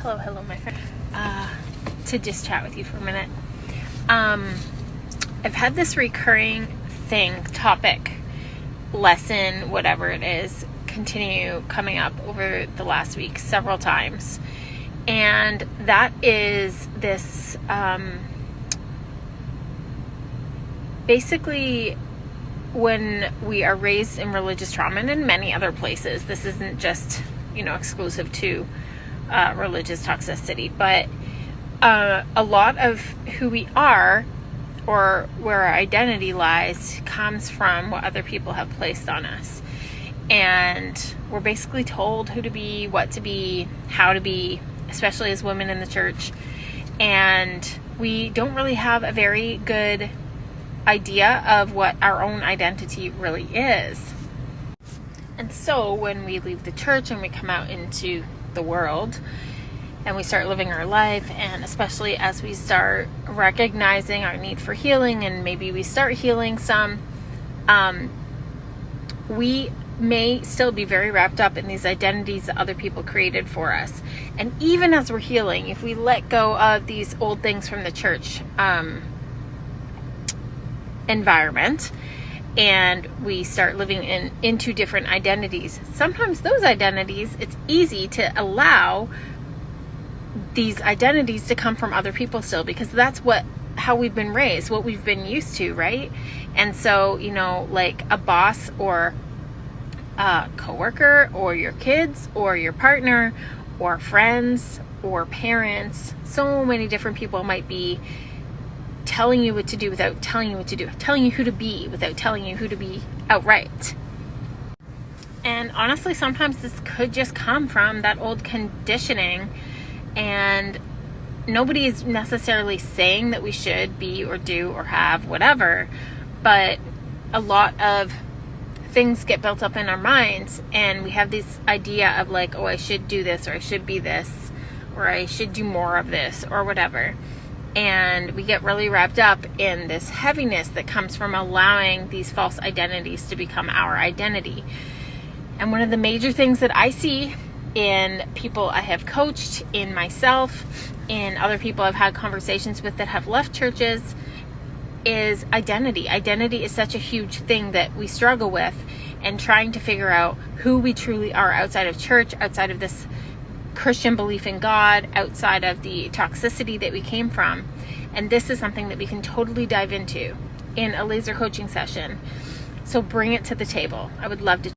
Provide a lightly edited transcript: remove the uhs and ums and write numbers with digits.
Hello, my friend. To just chat with you for a minute. I've had this recurring topic, lesson, whatever it is, continue coming up over the last week several times. And that is this, basically when we are raised in religious trauma, and in many other places, this isn't just, exclusive to religious toxicity, but a lot of who we are or where our identity lies comes from what other people have placed on us. And we're basically told who to be, what to be, how to be, especially as women in the church. And we don't really have a very good idea of what our own identity really is. And so when we leave the church and we come out into the world and we start living our life, and especially as we start recognizing our need for healing, and maybe we start healing some, we may still be very wrapped up in these identities that other people created for us. And even as we're healing, if we let go of these old things from the church environment and we start living into different identities, sometimes those identities, it's easy to allow these identities to come from other people still, because that's how we've been raised, what we've been used to, right? And so, like a boss or a coworker or your kids or your partner or friends or parents, so many different people might be telling you what to do without telling you what to do, telling you who to be without telling you who to be outright. And honestly, sometimes this could just come from that old conditioning, and nobody is necessarily saying that we should be or do or have whatever, but a lot of things get built up in our minds, and we have this idea of like, oh, I should do this, or I should be this, or I should do more of this, or whatever. And we get really wrapped up in this heaviness that comes from allowing these false identities to become our identity. And one of the major things that I see in people I have coached, in myself, in other people I've had conversations with that have left churches, is identity. Identity is such a huge thing that we struggle with, and trying to figure out who we truly are outside of church, outside of this Christian belief in God, outside of the toxicity that we came from. And this is something that we can totally dive into in a laser coaching session. So bring it to the table. I would love to